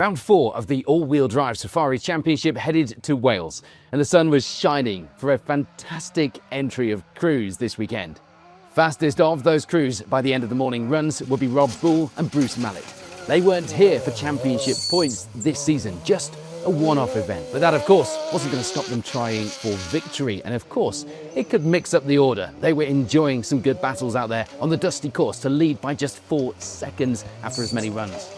Round 4 of the all-wheel drive Safari Championship headed to Wales, and the sun was shining for a fantastic entry of crews this weekend. Fastest of those crews by the end of the morning runs would be Rob Bull and Bruce Mallet. They weren't here for championship points this season, just a one-off event. But that, of course, wasn't going to stop them trying for victory. And of course, it could mix up the order. They were enjoying some good battles out there on the dusty course to lead by just 4 seconds after as many runs.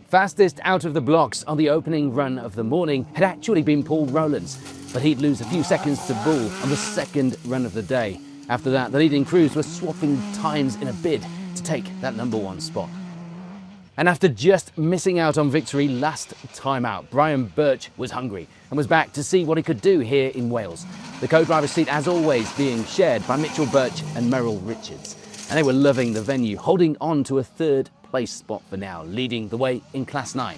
Fastest out of the blocks on the opening run of the morning had actually been Paul Rowlands, but he'd lose a few seconds to Bull on the second run of the day. After that, the leading crews were swapping times in a bid to take that #1 spot. And after just missing out on victory last time out, Brian Birch was hungry and was back to see what he could do here in Wales. The co-driver's seat, as always, being shared by Mitchell Birch and Merrill Richards. And they were loving the venue, holding on to a third place spot for now, leading the way in Class 9.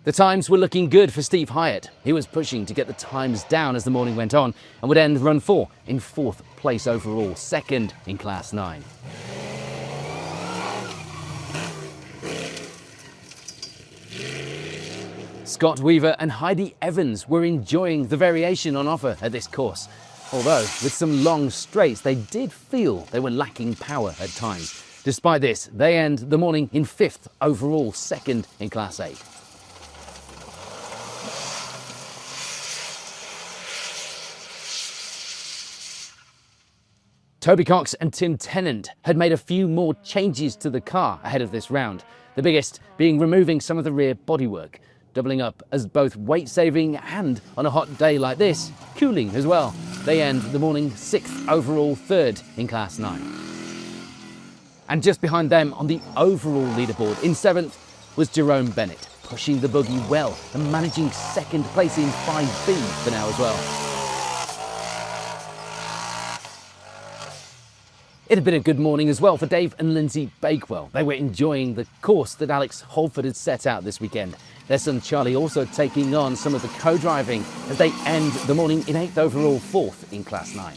The times were looking good for Steve Hyatt. He was pushing to get the times down as the morning went on and would end run 4 in 4th place overall, 2nd in Class 9. Scott Weaver and Heidi Evans were enjoying the variation on offer at this course. Although, with some long straights, they did feel they were lacking power at times. Despite this, they end the morning in 5th overall, 2nd in Class 8. Toby Cox and Tim Tennant had made a few more changes to the car ahead of this round, the biggest being removing some of the rear bodywork, doubling up as both weight-saving and, on a hot day like this, cooling as well. They end the morning 6th overall, 3rd in Class 9. And just behind them on the overall leaderboard, in 7th, was Jerome Bennett, pushing the buggy well and managing 2nd place in 5B for now as well. It had been a good morning as well for Dave and Lindsay Bakewell. They were enjoying the course that Alex Holford had set out this weekend. Their son Charlie also taking on some of the co-driving as they end the morning in 8th overall, 4th in Class 9.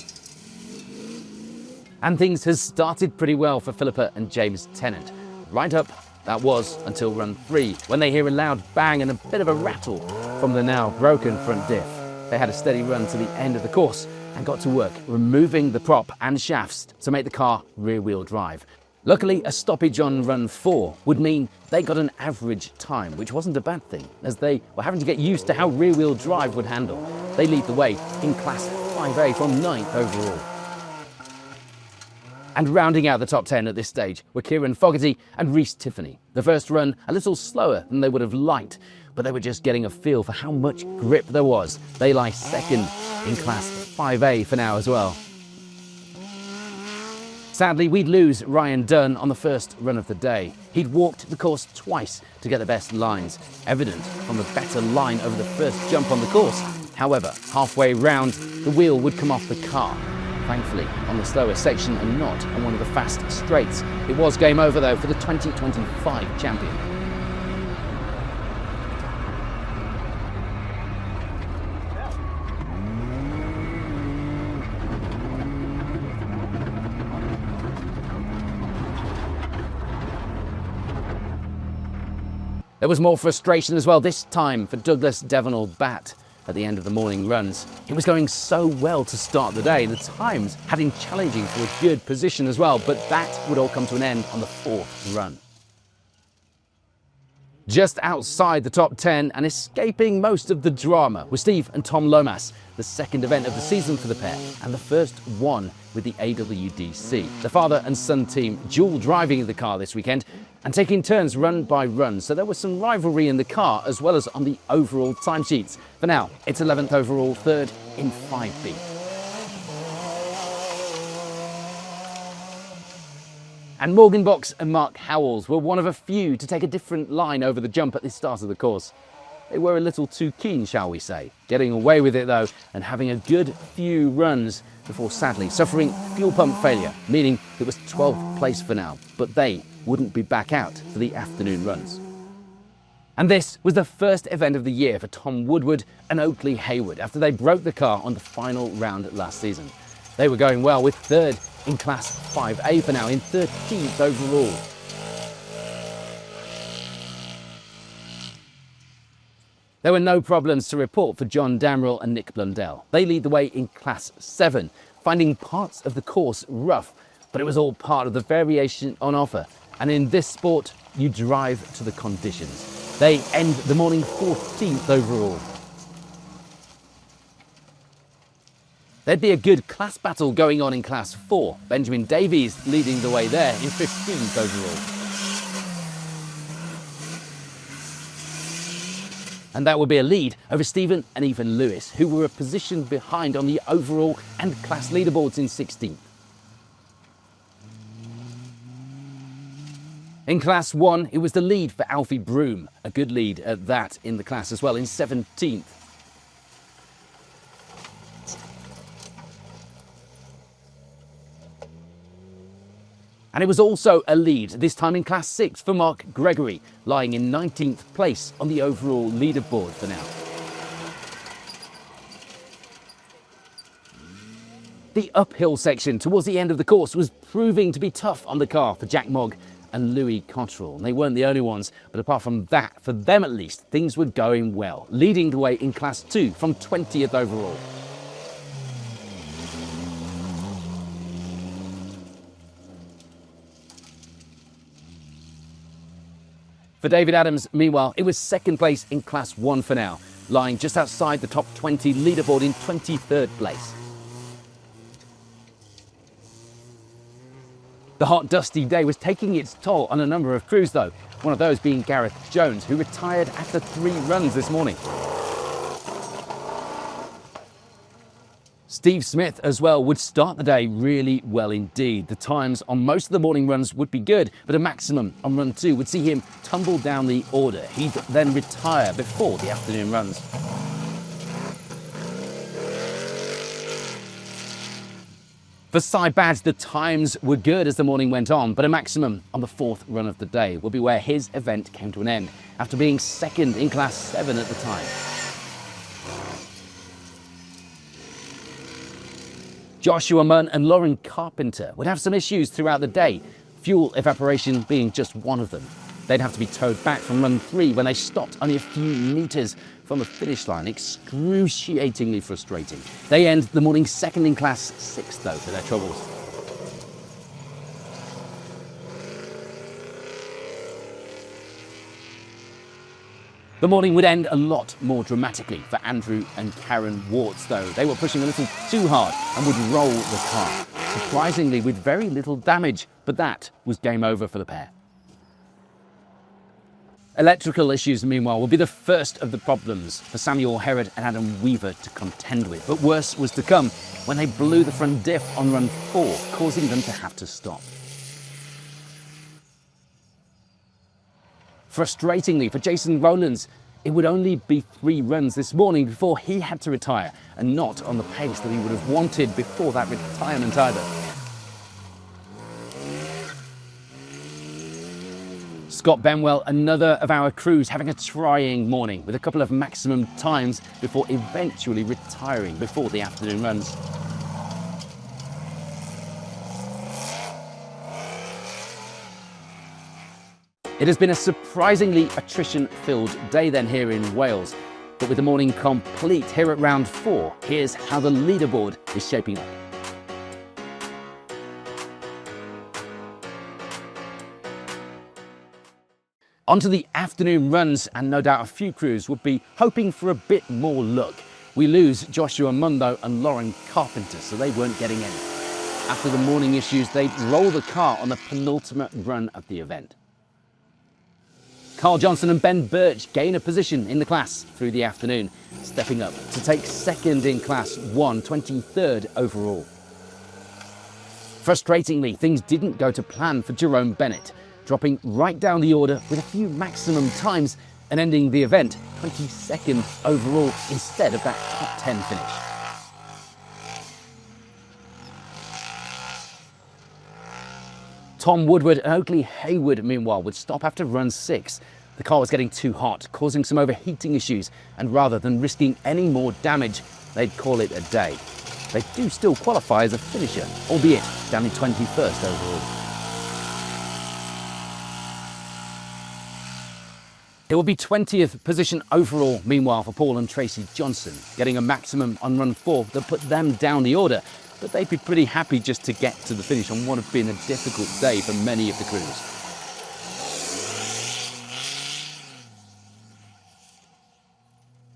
And things has started pretty well for Philippa and James Tennant. Right up, that was until run 3, when they hear a loud bang and a bit of a rattle from the now broken front diff. They had a steady run to the end of the course and got to work removing the prop and shafts to make the car rear-wheel drive. Luckily, a stoppage on run 4 would mean they got an average time, which wasn't a bad thing, as they were having to get used to how rear-wheel drive would handle. They lead the way in Class 5A from 9th overall. And rounding out the top 10 at this stage were Kieran Fogarty and Rhys Tiffany. The first run a little slower than they would have liked, but they were just getting a feel for how much grip there was. They lie 2nd in Class 5A for now as well. Sadly, we'd lose Ryan Dunn on the first run of the day. He'd walked the course twice to get the best lines, evident from the better line over the first jump on the course. However, halfway round, the wheel would come off the car, thankfully on the slower section and not on one of the fast straights. It was game over though for the 2025 champion. There was more frustration as well, this time for Douglas Devonall-Batt at the end of the morning runs. It was going so well to start the day. The times had him challenging for a good position as well, but that would all come to an end on the 4th run. Just outside the top 10 and escaping most of the drama was Steve and Tom Lomas, the second event of the season for the pair and the first one with the AWDC. The father and son team dual driving the car this weekend and taking turns run by run, so there was some rivalry in the car as well as on the overall timesheets. For now, it's 11th overall, 3rd in 5B. And Morgan Box and Mark Howells were one of a few to take a different line over the jump at the start of the course. They were a little too keen, shall we say, getting away with it though and having a good few runs before sadly suffering fuel pump failure, meaning it was 12th place for now, but they wouldn't be back out for the afternoon runs. And this was the first event of the year for Tom Woodward and Oakley Hayward after they broke the car on the final round last season. They were going well with third in Class 5A for now, in 13th overall. There were no problems to report for John Damrell and Nick Blundell. They lead the way in Class 7, finding parts of the course rough, but it was all part of the variation on offer. And in this sport, you drive to the conditions. They end the morning 14th overall. There'd be a good class battle going on in Class 4. Benjamin Davies leading the way there in 15th overall. And that would be a lead over Stephen and Ethan Lewis, who were a position behind on the overall and class leaderboards in 16th. In Class 1, it was the lead for Alfie Broom, a good lead at that in the class as well, in 17th. And it was also a lead, this time in Class 6, for Mark Gregory, lying in 19th place on the overall leaderboard for now. The uphill section towards the end of the course was proving to be tough on the car for Jack Mogg and Louis Cottrell. And they weren't the only ones, but apart from that, for them at least, things were going well, leading the way in Class 2 from 20th overall. For David Adams, meanwhile, it was second place in Class 1 for now, lying just outside the top 20 leaderboard in 23rd place. The hot, dusty day was taking its toll on a number of crews though, one of those being Gareth Jones, who retired after 3 runs this morning. Steve Smith as well would start the day really well indeed. The times on most of the morning runs would be good, but a maximum on run 2 would see him tumble down the order. He'd then retire before the afternoon runs. For Cy Badge, the times were good as the morning went on, but a maximum on the 4th run of the day will be where his event came to an end, after being second in Class 7 at the time. Joshua Munn and Lauren Carpenter would have some issues throughout the day, fuel evaporation being just one of them. They'd have to be towed back from run 3 when they stopped only a few metres from the finish line. Excruciatingly frustrating. They end the morning second in Class 6 though for their troubles. The morning would end a lot more dramatically for Andrew and Karen Warts though. They were pushing a little too hard and would roll the car, surprisingly with very little damage, but that was game over for the pair. Electrical issues, meanwhile, will be the first of the problems for Samuel Herod and Adam Weaver to contend with. But worse was to come when they blew the front diff on run 4, causing them to have to stop. Frustratingly for Jason Rowlands, it would only be 3 runs this morning before he had to retire, and not on the pace that he would have wanted before that retirement either. Scott Benwell, another of our crews, having a trying morning with a couple of maximum times before eventually retiring before the afternoon runs. It has been a surprisingly attrition-filled day then here in Wales, but with the morning complete here at round 4, here's how the leaderboard is shaping up. On to the afternoon runs, and no doubt a few crews would be hoping for a bit more luck. We lose Joshua Mundo and Lauren Carpenter, so they weren't getting any. After the morning issues, they'd roll the car on the penultimate run of the event. Carl Johnson and Ben Birch gain a position in the class through the afternoon, stepping up to take second in Class 1, 23rd overall. Frustratingly, things didn't go to plan for Jerome Bennett, dropping right down the order with a few maximum times and ending the event 22nd overall instead of that top 10 finish. Tom Woodward and Oakley Hayward, meanwhile, would stop after run 6, The car was getting too hot, causing some overheating issues, and rather than risking any more damage, they'd call it a day. They do still qualify as a finisher, albeit down in 21st overall. It will be 20th position overall, meanwhile, for Paul and Tracy Johnson, getting a maximum on run 4 that put them down the order, but they'd be pretty happy just to get to the finish on what had been a difficult day for many of the crews.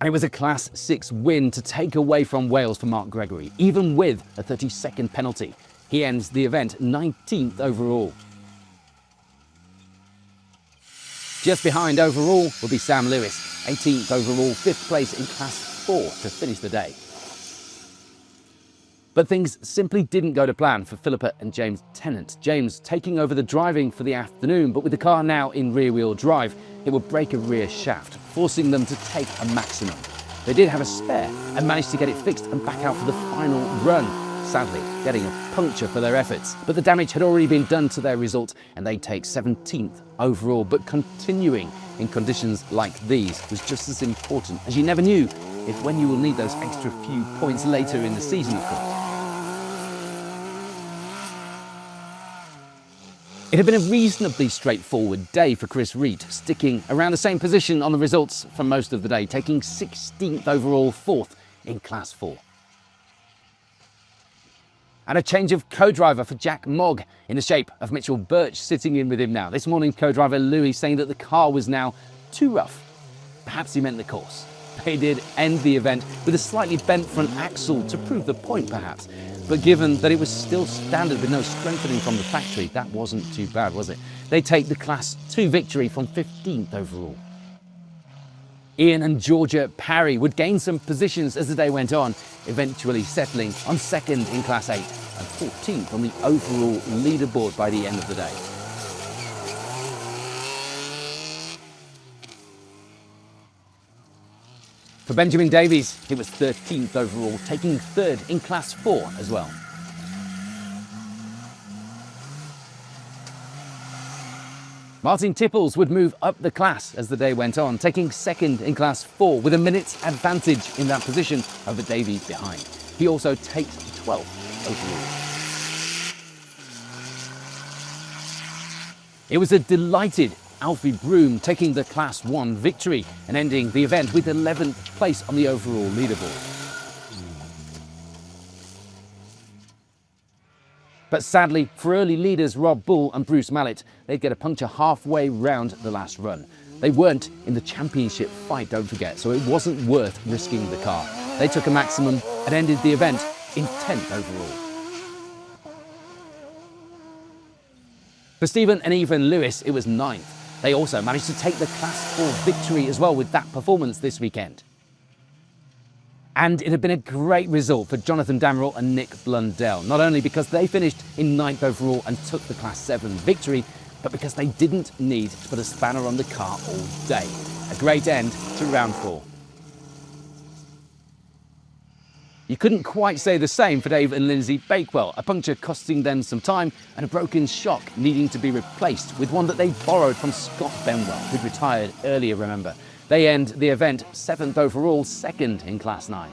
And it was a Class 6 win to take away from Wales for Mark Gregory, even with a 30-second penalty. He ends the event 19th overall. Just behind overall will be Sam Lewis, 18th overall, 5th place in Class 4 to finish the day. But things simply didn't go to plan for Philippa and James Tennant. James taking over the driving for the afternoon, but with the car now in rear-wheel drive, it would break a rear shaft, forcing them to take a maximum. They did have a spare and managed to get it fixed and back out for the final run, sadly getting a puncture for their efforts. But the damage had already been done to their result and they take 17th overall. But continuing in conditions like these was just as important, as you never knew if when you will need those extra few points later in the season, of course. It had been a reasonably straightforward day for Chris Reed, sticking around the same position on the results for most of the day, taking 16th overall, 4th in Class 4. And a change of co-driver for Jack Mogg in the shape of Mitchell Birch sitting in with him now. This morning, co-driver Louis saying that the car was now too rough. Perhaps he meant the course. They did end the event with a slightly bent front axle to prove the point, perhaps. But given that it was still standard with no strengthening from the factory, that wasn't too bad, was it? They take the Class 2 victory from 15th overall. Ian and Georgia Parry would gain some positions as the day went on, eventually settling on 2nd in Class 8 and 14th on the overall leaderboard by the end of the day. For Benjamin Davies, he was 13th overall, taking 3rd in Class 4 as well. Martin Tipples would move up the class as the day went on, taking 2nd in Class 4 with a minute's advantage in that position over Davies behind. He also takes 12th overall. It was a delighted Alfie Broom taking the Class 1 victory and ending the event with 11th place on the overall leaderboard. But sadly, for early leaders Rob Bull and Bruce Mallet, they'd get a puncture halfway round the last run. They weren't in the championship fight, don't forget, so it wasn't worth risking the car. They took a maximum and ended the event in 10th overall. For Stephen and Ethan Lewis, it was 9th. They also managed to take the Class 4 victory as well with that performance this weekend. And it had been a great result for Jonathan Damerel and Nick Blundell, not only because they finished in 9th overall and took the Class 7 victory, but because they didn't need to put a spanner on the car all day. A great end to round 4. You couldn't quite say the same for Dave and Lindsay Bakewell, a puncture costing them some time and a broken shock needing to be replaced with one that they borrowed from Scott Benwell, who'd retired earlier, remember. They end the event 7th overall, 2nd in Class 9.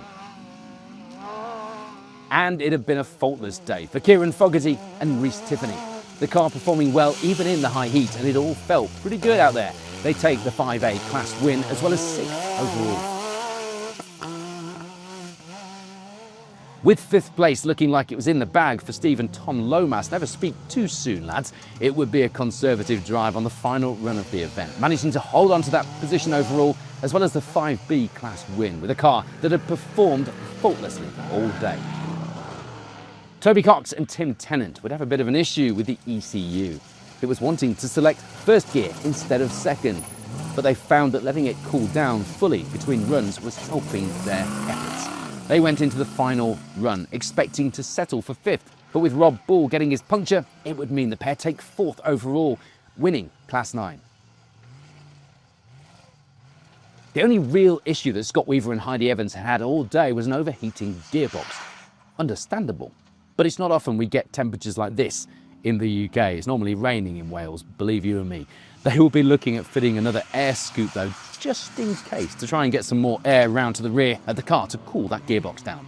And it had been a faultless day for Kieran Fogarty and Rhys Tiffany. The car performing well even in the high heat, and it all felt pretty good out there. They take the 5A Class win as well as 6th overall. With 5th place looking like it was in the bag for Steve and Tom Lomas. Never speak too soon, lads. It would be a conservative drive on the final run of the event, managing to hold on to that position overall, as well as the 5B Class win with a car that had performed faultlessly all day. Toby Cox and Tim Tennant would have a bit of an issue with the ECU. It was wanting to select 1st gear instead of 2nd, but they found that letting it cool down fully between runs was helping their efforts. They went into the final run expecting to settle for 5th, but with Rob Bull getting his puncture, it would mean the pair take 4th overall, winning Class 9. The only real issue that Scott Weaver and Heidi Evans had all day was an overheating gearbox. Understandable, but it's not often we get temperatures like this in the UK. It's normally raining in Wales, believe you and me. They will be looking at fitting another air scoop though, just in case, to try and get some more air round to the rear of the car to cool that gearbox down.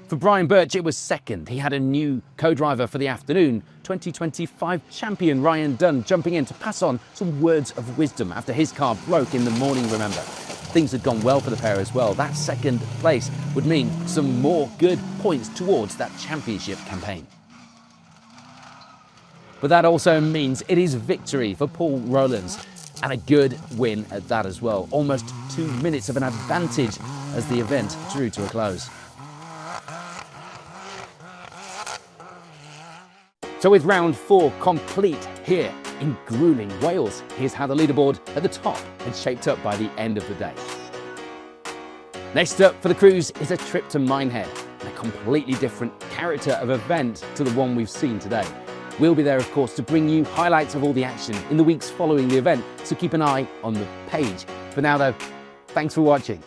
For Brian Birch, it was second. He had a new co-driver for the afternoon, 2025 champion Ryan Dunn, jumping in to pass on some words of wisdom after his car broke in the morning, remember. Things had gone well for the pair as well. That second place would mean some more good points towards that championship campaign. But that also means it is victory for Paul Rowlands, and a good win at that as well. Almost 2 minutes of an advantage as the event drew to a close. So with round 4 complete here in grueling Wales, here's how the leaderboard at the top had shaped up by the end of the day. Next up for the cruise is a trip to Minehead, and a completely different character of event to the one we've seen today. We'll be there, of course, to bring you highlights of all the action in the weeks following the event, so keep an eye on the page. For now, though, thanks for watching.